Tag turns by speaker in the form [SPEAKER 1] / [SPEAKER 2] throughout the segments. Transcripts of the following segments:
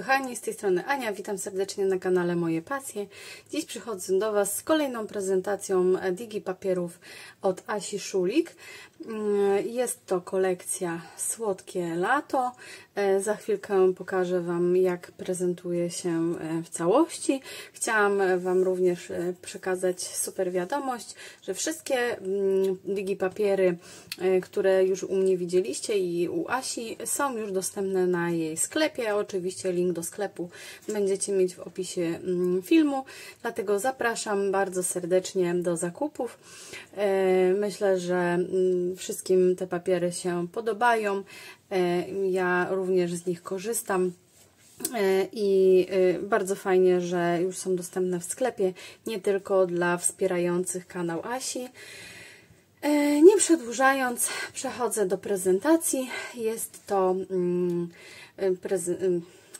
[SPEAKER 1] kochani, z tej strony Ania, witam serdecznie na kanale Moje Pasje. Dziś przychodzę do Was z kolejną prezentacją digi papierów od Asi Szulik. Jest to kolekcja Słodkie Lato. Za chwilkę pokażę Wam, jak prezentuje się w całości. Chciałam Wam również przekazać super wiadomość, że wszystkie digi papiery, które już u mnie widzieliście i u Asi, są już dostępne na jej sklepie. Oczywiście link do sklepu będziecie mieć w opisie filmu, dlatego zapraszam bardzo serdecznie do zakupów. Myślę, że wszystkim te papiery się podobają. Ja również z nich korzystam i bardzo fajnie, że już są dostępne w sklepie, nie tylko dla wspierających kanał Asi. Nie przedłużając, przechodzę do prezentacji.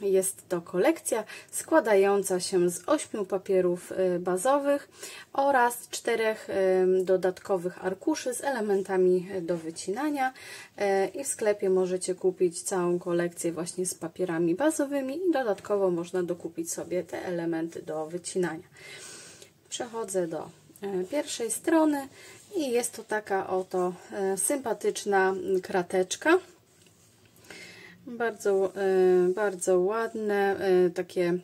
[SPEAKER 1] Jest to kolekcja składająca się z 8 papierów bazowych oraz 4 dodatkowych arkuszy z elementami do wycinania i w sklepie możecie kupić całą kolekcję właśnie z papierami bazowymi i dodatkowo można dokupić sobie te elementy do wycinania. Przechodzę do pierwszej strony i jest to taka oto sympatyczna krateczka. Bardzo ładne, takie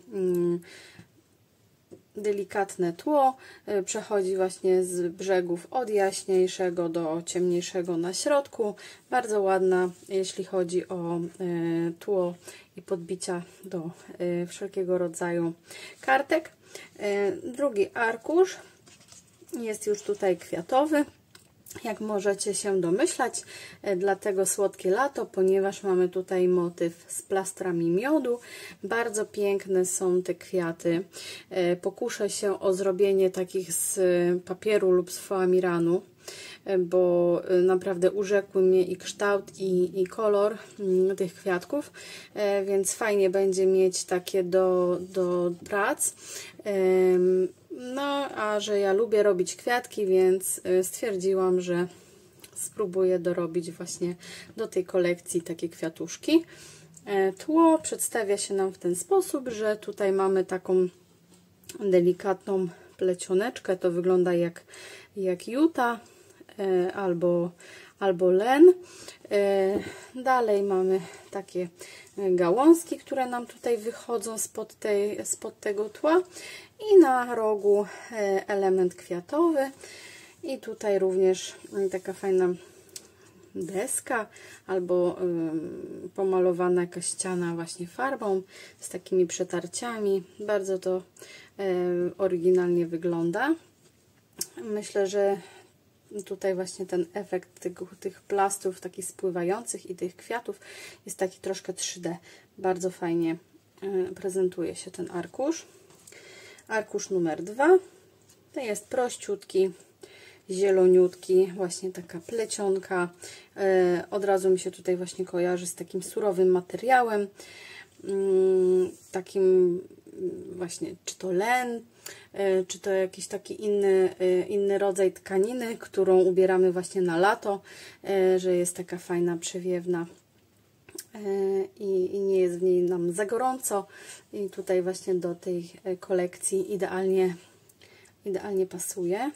[SPEAKER 1] delikatne tło. Przechodzi właśnie z brzegów od jaśniejszego do ciemniejszego na środku. Bardzo ładna, jeśli chodzi o tło i podbicia do wszelkiego rodzaju kartek. Drugi arkusz jest już tutaj kwiatowy. Jak możecie się domyślać, dlatego Słodkie Lato, ponieważ mamy tutaj motyw z plastrami miodu. Bardzo piękne są te kwiaty. Pokuszę się o zrobienie takich z papieru lub z foamiranu, bo naprawdę urzekły mnie i kształt, i kolor tych kwiatków, więc fajnie będzie mieć takie do prac. No, a że ja lubię robić kwiatki, więc stwierdziłam, że spróbuję dorobić właśnie do tej kolekcji takie kwiatuszki. Tło przedstawia się nam w ten sposób, że tutaj mamy taką delikatną plecioneczkę. To wygląda jak juta albo len. Dalej mamy takie gałązki, które nam tutaj wychodzą spod tego tła i na rogu element kwiatowy i tutaj również taka fajna deska albo pomalowana jakaś ściana właśnie farbą z takimi przetarciami. Bardzo to oryginalnie wygląda. Myślę, że tutaj właśnie ten efekt tych plastrów takich spływających i tych kwiatów jest taki troszkę 3D. Bardzo fajnie prezentuje się ten arkusz. Arkusz numer 2 to jest prościutki, zieloniutki, właśnie taka plecionka. Od razu mi się tutaj właśnie kojarzy z takim surowym materiałem, takim właśnie, czy to len, czy to jakiś taki inny rodzaj tkaniny, którą ubieramy właśnie na lato, że jest taka fajna, przewiewna i nie jest w niej nam za gorąco. I tutaj właśnie do tej kolekcji idealnie pasuje.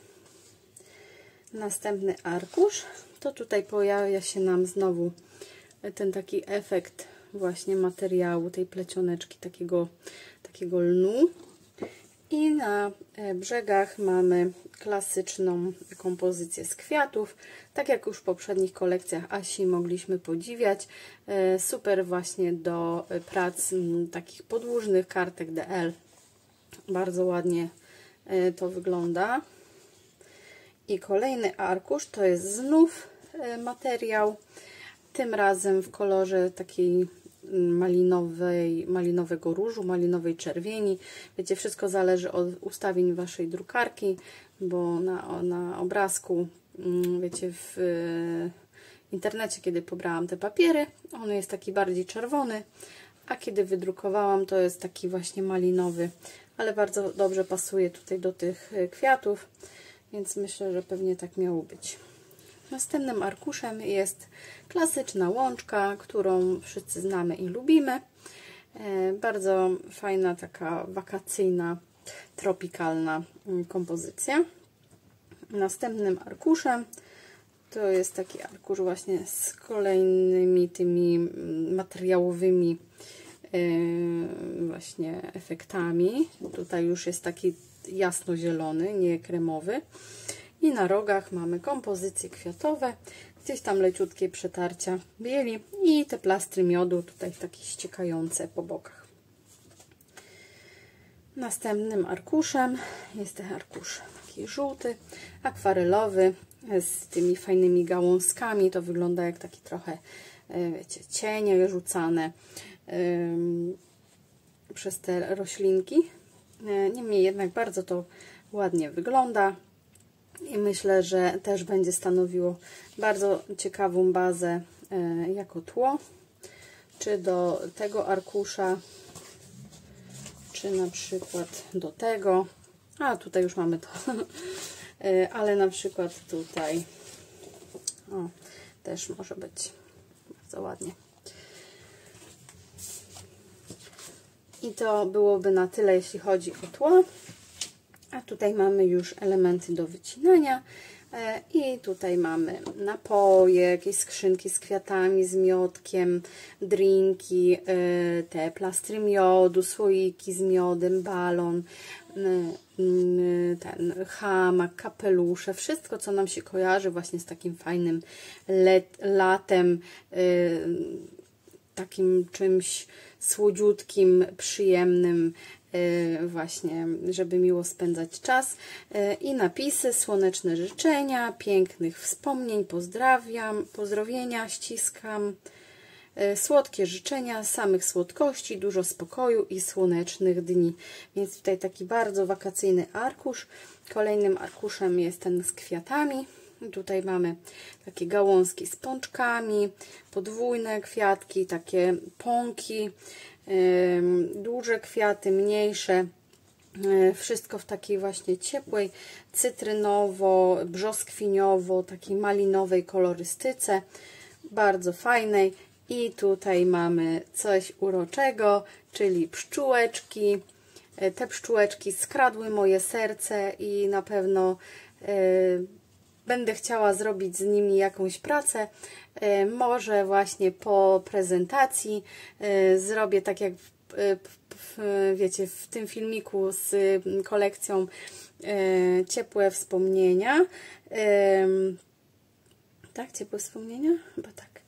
[SPEAKER 1] Następny arkusz, to tutaj pojawia się nam znowu ten taki efekt właśnie materiału, tej plecioneczki, takiego lnu. I na brzegach mamy klasyczną kompozycję z kwiatów, tak jak już w poprzednich kolekcjach Asi mogliśmy podziwiać. Super właśnie do prac takich podłużnych, kartek DL. Bardzo ładnie to wygląda. I kolejny arkusz to jest znów materiał, tym razem w kolorze takiej malinowego różu, malinowej czerwieni. Wiecie, wszystko zależy od ustawień Waszej drukarki, bo na obrazku, wiecie, w internecie, kiedy pobrałam te papiery, on jest taki bardziej czerwony, a kiedy wydrukowałam, to jest taki właśnie malinowy, ale bardzo dobrze pasuje tutaj do tych kwiatów, więc myślę, że pewnie tak miało być. Następnym arkuszem jest klasyczna łączka, którą wszyscy znamy i lubimy. Bardzo fajna, taka wakacyjna, tropikalna kompozycja. Następnym arkuszem to jest taki arkusz właśnie z kolejnymi tymi materiałowymi właśnie efektami. Tutaj już jest taki jasno-zielony, nie kremowy. I na rogach mamy kompozycje kwiatowe, gdzieś tam leciutkie przetarcia bieli i te plastry miodu tutaj takie ściekające po bokach. Następnym arkuszem jest ten arkusz taki żółty, akwarelowy, z tymi fajnymi gałązkami. To wygląda jak taki trochę, wiecie, cienie rzucane przez te roślinki. Niemniej jednak bardzo to ładnie wygląda i myślę, że też będzie stanowiło bardzo ciekawą bazę jako tło, czy do tego arkusza, czy na przykład do tego, a tutaj już mamy to, ale na przykład tutaj też może być bardzo ładnie. I to byłoby na tyle, jeśli chodzi o tło. A tutaj mamy już elementy do wycinania i tutaj mamy napoje, jakieś skrzynki z kwiatami, z miodkiem, drinki, te plastry miodu, słoiki z miodem, balon, ten hamak, kapelusze, wszystko co nam się kojarzy właśnie z takim fajnym latem, takim czymś słodziutkim, przyjemnym, właśnie, żeby miło spędzać czas. I napisy, słoneczne życzenia, pięknych wspomnień, pozdrawiam, pozdrowienia, ściskam, słodkie życzenia, samych słodkości, dużo spokoju i słonecznych dni. Więc tutaj taki bardzo wakacyjny arkusz. Kolejnym arkuszem jest ten z kwiatami. Tutaj mamy takie gałązki z pączkami, podwójne kwiatki, takie pąki, duże kwiaty, mniejsze, wszystko w takiej właśnie ciepłej, cytrynowo, brzoskwiniowo, takiej malinowej kolorystyce, bardzo fajnej. I tutaj mamy coś uroczego, czyli pszczółeczki. Te pszczółeczki skradły moje serce i na pewno będę chciała zrobić z nimi jakąś pracę. Może właśnie po prezentacji zrobię tak jak wiecie, w tym filmiku z kolekcją Ciepłe Wspomnienia. Tak? Ciepłe Wspomnienia? Chyba tak.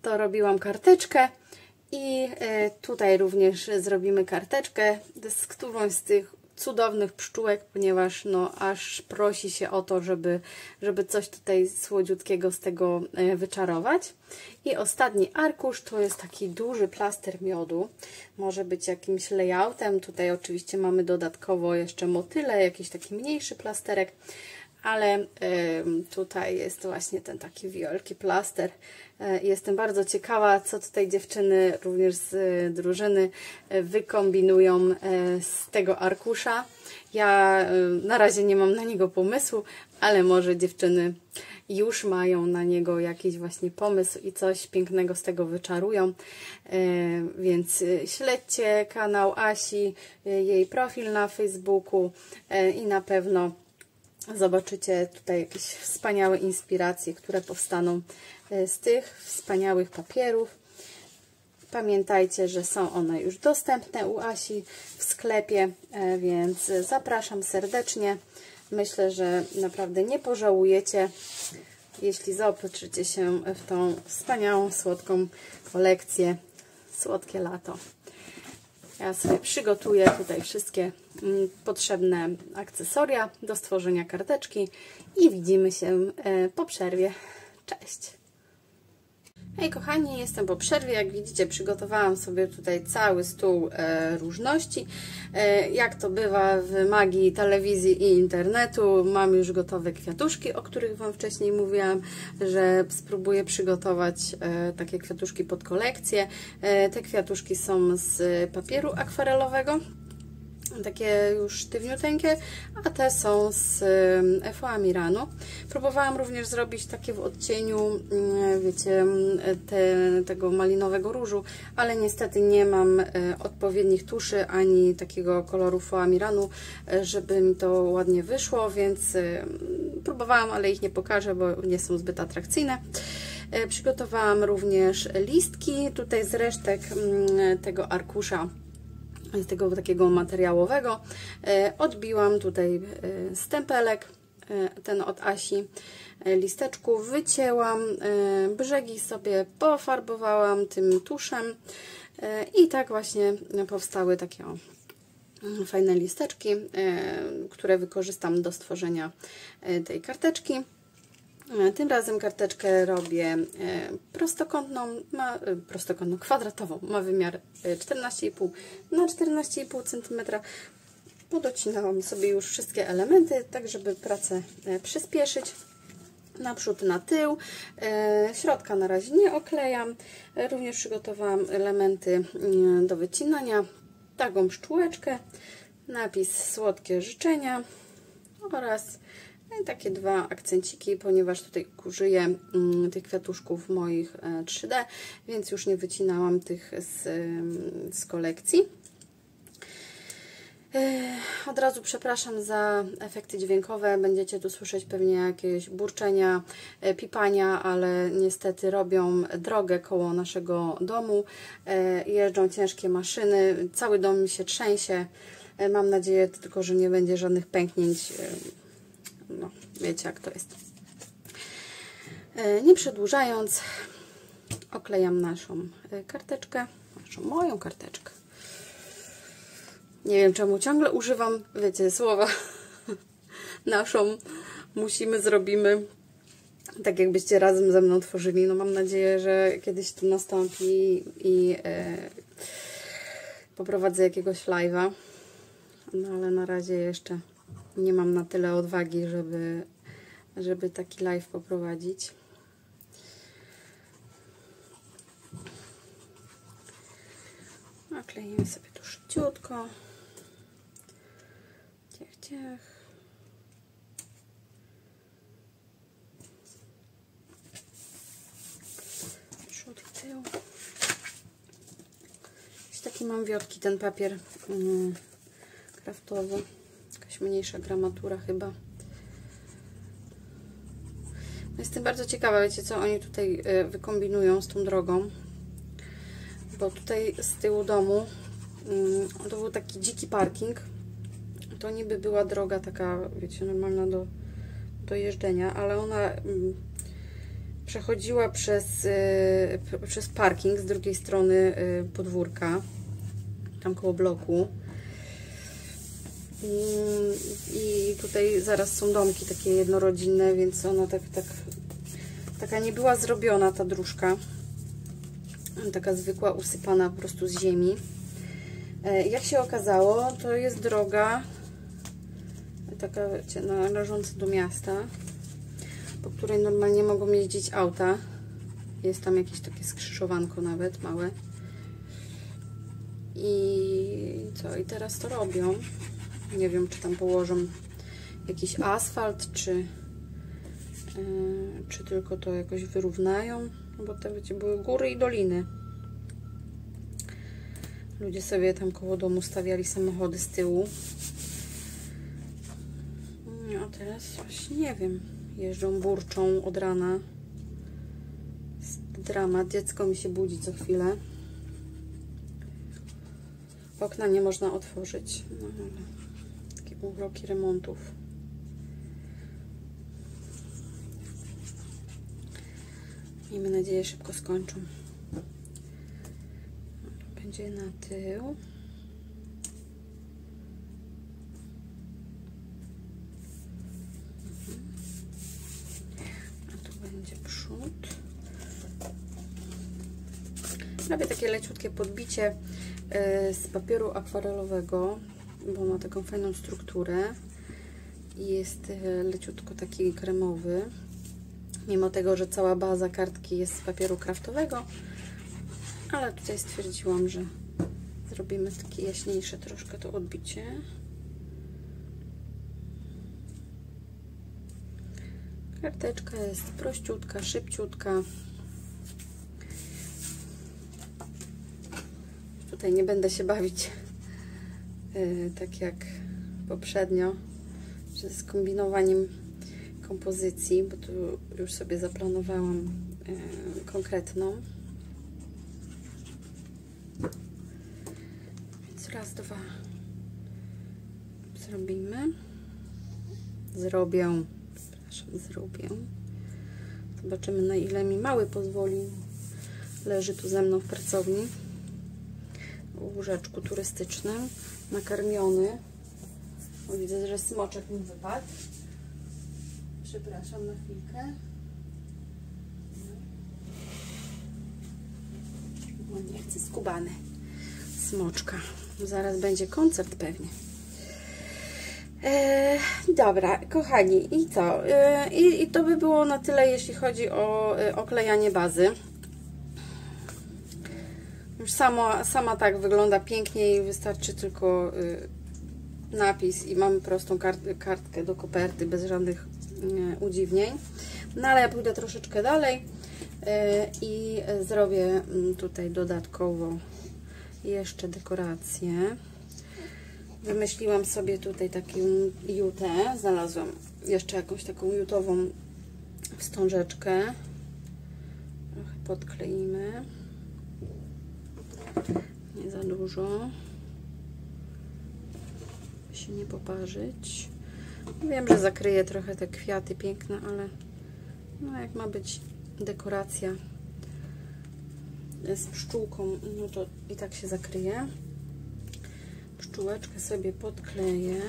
[SPEAKER 1] To robiłam karteczkę i tutaj również zrobimy karteczkę z którąś z tych cudownych pszczółek, ponieważ no aż prosi się o to, żeby coś tutaj słodziutkiego z tego wyczarować. I ostatni arkusz to jest taki duży plaster miodu. Może być jakimś layoutem. Tutaj oczywiście mamy dodatkowo jeszcze motyle, jakiś taki mniejszy plasterek, ale tutaj jest właśnie ten taki wielki plaster. Jestem bardzo ciekawa, co tutaj dziewczyny również z drużyny wykombinują z tego arkusza. Ja na razie nie mam na niego pomysłu, ale może dziewczyny już mają na niego jakiś właśnie pomysł i coś pięknego z tego wyczarują. Więc śledźcie kanał Asi, jej profil na Facebooku i na pewno zobaczycie tutaj jakieś wspaniałe inspiracje, które powstaną z tych wspaniałych papierów. Pamiętajcie, że są one już dostępne u Asi w sklepie, więc zapraszam serdecznie. Myślę, że naprawdę nie pożałujecie, jeśli zaopatrzycie się w tą wspaniałą, słodką kolekcję Słodkie Lato. Ja sobie przygotuję tutaj wszystkie potrzebne akcesoria do stworzenia karteczki i widzimy się po przerwie. Cześć! Hej kochani, jestem po przerwie. Jak widzicie, przygotowałam sobie tutaj cały stół różności. Jak to bywa w magii telewizji i internetu, mam już gotowe kwiatuszki, o których Wam wcześniej mówiłam, że spróbuję przygotować takie kwiatuszki pod kolekcję. Te kwiatuszki są z papieru akwarelowego. takie już sztywniuteńkie, a te są z Efoamiranu. Próbowałam również zrobić takie w odcieniu, wiecie, tego malinowego różu, ale niestety nie mam odpowiednich tuszy ani takiego koloru Foamiranu, żeby mi to ładnie wyszło, więc próbowałam, ale ich nie pokażę, bo nie są zbyt atrakcyjne. Przygotowałam również listki, tutaj z resztek tego arkusza, z tego takiego materiałowego. Odbiłam tutaj stempelek, ten od Asi, listeczków, wycięłam, brzegi sobie pofarbowałam tym tuszem i tak właśnie powstały takie fajne listeczki, które wykorzystam do stworzenia tej karteczki. Tym razem karteczkę robię prostokątną, kwadratową, ma wymiar 14,5 na 14,5 cm. Podocinałam sobie już wszystkie elementy, tak żeby pracę przyspieszyć. Naprzód, na tył. Środka na razie nie oklejam. Również przygotowałam elementy do wycinania. Taką pszczółeczkę, napis słodkie życzenia oraz takie dwa akcenciki, ponieważ tutaj użyję tych kwiatuszków moich 3D, więc już nie wycinałam tych z kolekcji. Od razu przepraszam za efekty dźwiękowe, będziecie tu słyszeć pewnie jakieś burczenia, pipania, ale niestety robią drogę koło naszego domu, jeżdżą ciężkie maszyny, cały dom mi się trzęsie, mam nadzieję tylko, że nie będzie żadnych pęknięć. No, wiecie jak to jest. Nie przedłużając, oklejam naszą karteczkę, moją karteczkę. Nie wiem czemu ciągle używam, wiecie, słowa naszą, musimy, zrobimy, tak jakbyście razem ze mną tworzyli. No mam nadzieję, że kiedyś to nastąpi i poprowadzę jakiegoś live'a, no ale na razie jeszcze nie mam na tyle odwagi, żeby taki live poprowadzić. Naklejemy sobie tu szybciutko. Ciech. Przód i tył. Taki mam wiotki, ten papier kraftowy. Jakaś mniejsza gramatura chyba. Jestem bardzo ciekawa, wiecie co oni tutaj wykombinują z tą drogą. Bo tutaj z tyłu domu to był taki dziki parking. To niby była droga taka, wiecie, normalna do jeżdżenia, ale ona przechodziła przez parking z drugiej strony podwórka, tam koło bloku. I tutaj zaraz są domki takie jednorodzinne, więc ona taka nie była zrobiona ta dróżka. Taka zwykła, usypana po prostu z ziemi. Jak się okazało, to jest droga taka, wiecie, należąca do miasta, po której normalnie mogą jeździć auta. Jest tam jakieś takie skrzyżowanko nawet małe. I co? I teraz to robią. Nie wiem, czy tam położą jakiś asfalt, czy tylko to jakoś wyrównają. No bo to, wiecie, były góry i doliny. Ludzie sobie tam koło domu stawiali samochody z tyłu. No, a teraz właśnie nie wiem. Jeżdżą, burczą od rana. Dramat. Dziecko mi się budzi co chwilę. Okna nie można otworzyć. No, takie urloki remontów. Miejmy nadzieję, szybko skończą. Będzie na tył. A tu będzie przód. Robię takie leciutkie podbicie z papieru akwarelowego, bo ma taką fajną strukturę i jest leciutko taki kremowy. Mimo tego, że cała baza kartki jest z papieru kraftowego, ale tutaj stwierdziłam, że Zrobimy takie jaśniejsze troszkę to odbicie. Karteczka jest prościutka, szybciutka. Tutaj nie będę się bawić tak jak poprzednio, z kombinowaniem kompozycji, bo tu już sobie zaplanowałam konkretną. Więc raz, dwa zrobimy. Zrobię. Zobaczymy, na ile mi mały pozwoli. Leży tu ze mną w pracowni w łóżeczku turystycznym, nakarmiony. O, widzę, że smoczek mi wypadł. Przepraszam na chwilkę. O, nie chcę, skubany. Smoczka. Zaraz będzie koncert pewnie. Dobra, kochani, i co? I to by było na tyle, jeśli chodzi o oklejanie bazy. Już sama tak wygląda pięknie i wystarczy tylko napis i mamy prostą kartkę do koperty bez żadnych udziwnień. No ale ja pójdę troszeczkę dalej i zrobię tutaj dodatkowo jeszcze dekorację. Wymyśliłam sobie tutaj taką jutę. Znalazłam jeszcze jakąś taką jutową wstążeczkę. Trochę podkleimy. Nie za dużo. By się nie poparzyć. Wiem, że zakryję trochę te kwiaty piękne, ale no jak ma być dekoracja z pszczółką, no to i tak się zakryje. Pszczółeczkę sobie podkleję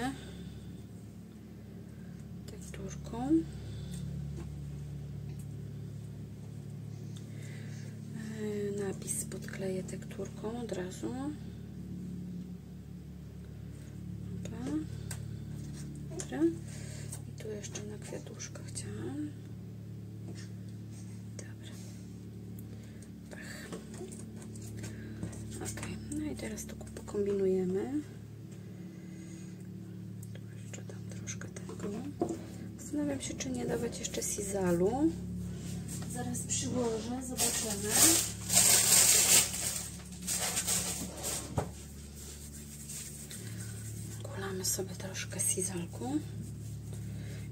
[SPEAKER 1] tekturką. Napis podkleję tekturką od razu. Dobra. I tu jeszcze na kwiatuszka chciałam. Dobra. Pach. Ok. No i teraz tu pokombinujemy. Tu jeszcze dam troszkę tego. Zastanawiam się, czy nie dawać jeszcze sizalu. Zaraz przyłożę, zobaczymy. Kulamy sobie troszkę sizalku.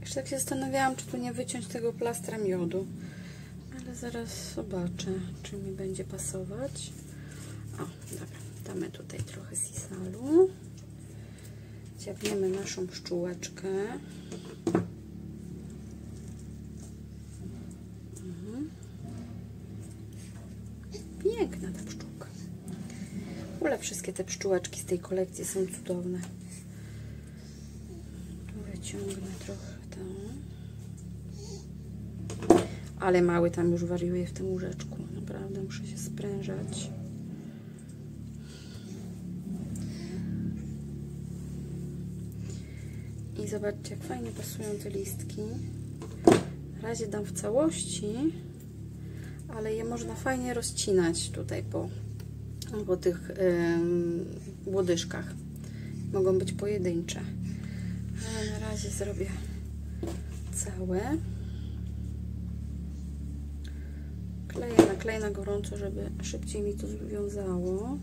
[SPEAKER 1] Jeszcze tak się zastanawiałam, czy tu nie wyciąć tego plastra miodu. Ale zaraz zobaczę, czy mi będzie pasować. O, dobra. Damy tutaj trochę sisalu. Dziabniemy naszą pszczółeczkę. Piękna ta pszczółka. W ogóle wszystkie te pszczółeczki z tej kolekcji są cudowne. Wyciągnę trochę to. Ale mały tam już wariuje w tym łóżeczku. Naprawdę muszę się sprężać. I zobaczcie, jak fajnie pasują te listki. Na razie dam w całości, ale je można fajnie rozcinać tutaj po tych łodyżkach. Mogą być pojedyncze. Ale na razie zrobię całe. Nakleję na gorąco, żeby szybciej mi to związało.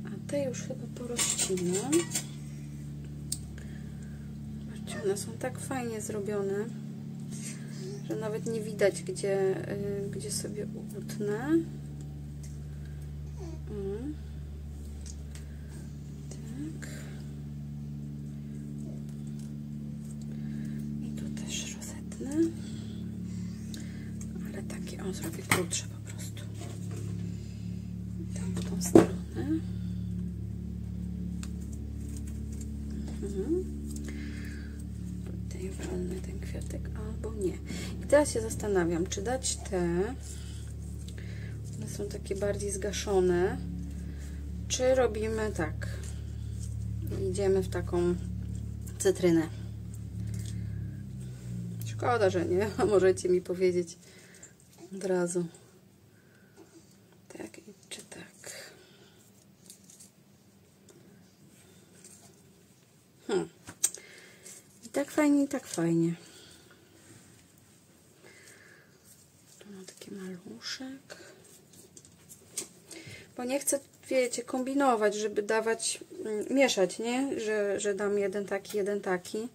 [SPEAKER 1] A te już chyba porozcinam. Zobaczcie, one są tak fajnie zrobione, że nawet nie widać, gdzie sobie utnę. Tak. I tu też rozetnę. Ale takie, o, zrobię krótsze po prostu. Tam w tą stronę. Tutaj walnę ten kwiatek albo nie. I teraz się zastanawiam, czy dać te. One są takie bardziej zgaszone. Czy robimy tak? Idziemy w taką cytrynę. Szkoda, że nie. Możecie mi powiedzieć od razu. tak fajnie, i tak fajnie. Tu mam taki maluszek. Bo nie chcę, wiecie, kombinować, żeby dawać, mieszać, nie? Że dam jeden taki.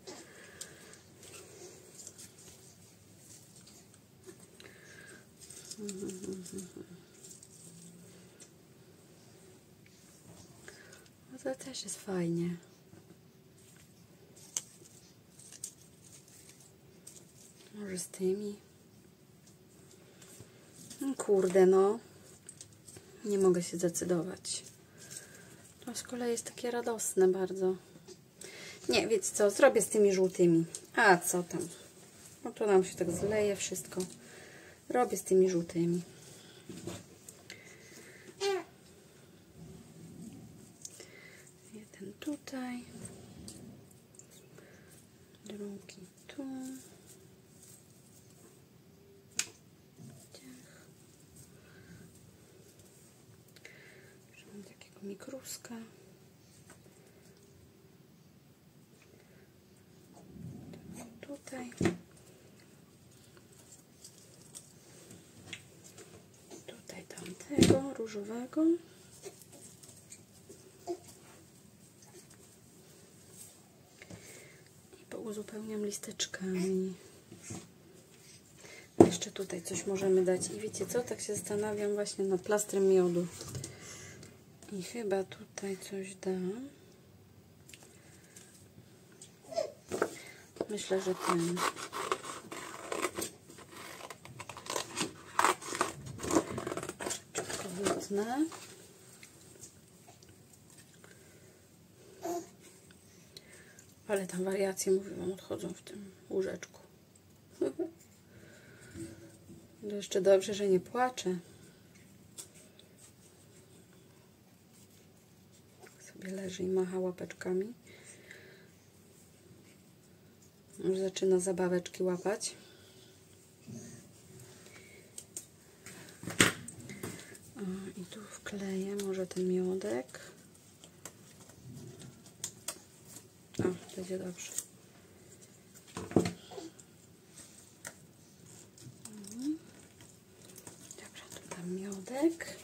[SPEAKER 1] No to też jest fajnie. Może z tymi. Kurde, no. Nie mogę się zdecydować. To z kolei jest takie radosne bardzo. Nie, wiecie co? Zrobię z tymi żółtymi. A co tam? No to nam się tak zleje wszystko. Robię z tymi żółtymi. Jeden tutaj. Drugi tu. Mam takiego mikruska. Tutaj. Tutaj tamtego różowego. I pouzupełniam listeczkami. Jeszcze tutaj coś możemy dać. I wiecie co? Tak się zastanawiam właśnie nad plastrem miodu. I chyba tutaj coś dam. Myślę, że ten. Wytnę. Ale tam wariacje, mówię wam, odchodzą w tym łóżeczku. To jeszcze dobrze, że nie płaczę. Sobie leży i macha łapeczkami. Już zaczyna zabaweczki łapać. O, i tu wkleję może ten miodek. O, będzie dobrze. Dobra, tu dam miodek.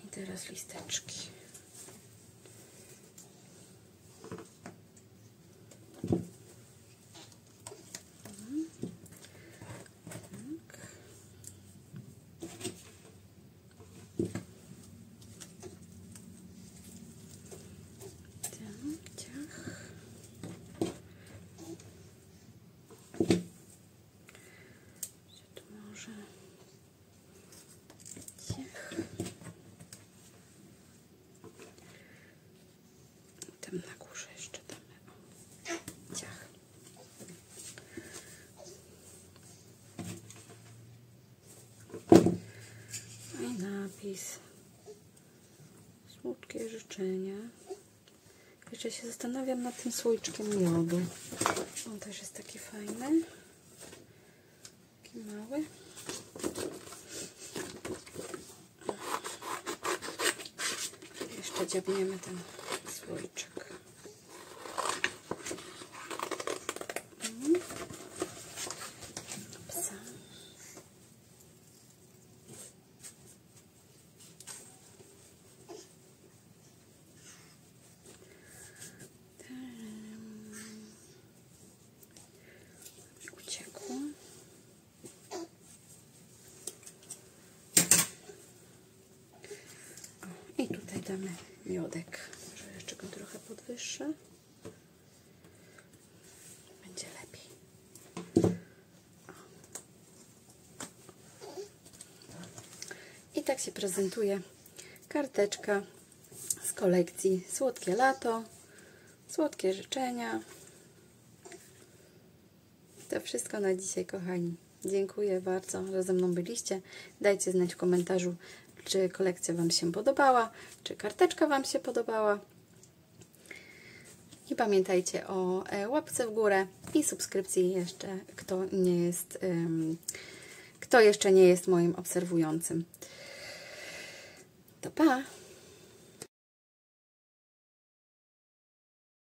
[SPEAKER 1] I teraz listeczki. Tam na górze jeszcze damy. O, ciach. I napis. Słodkie życzenia. Jeszcze się zastanawiam nad tym słoiczkiem miodu. On też jest taki fajny. Taki mały. Jeszcze dziabniemy ten słoiczek. Psa. Uciekło. I tutaj damy miodek. Może jeszcze go trochę podwyższę. Będzie lepiej. I tak się prezentuje karteczka z kolekcji Słodkie Lato, Słodkie Życzenia. To wszystko na dzisiaj, kochani. Dziękuję bardzo, że ze mną byliście. Dajcie znać w komentarzu, czy kolekcja Wam się podobała, czy karteczka Wam się podobała. I pamiętajcie o łapce w górę i subskrypcji jeszcze, kto jeszcze nie jest moim obserwującym. To pa!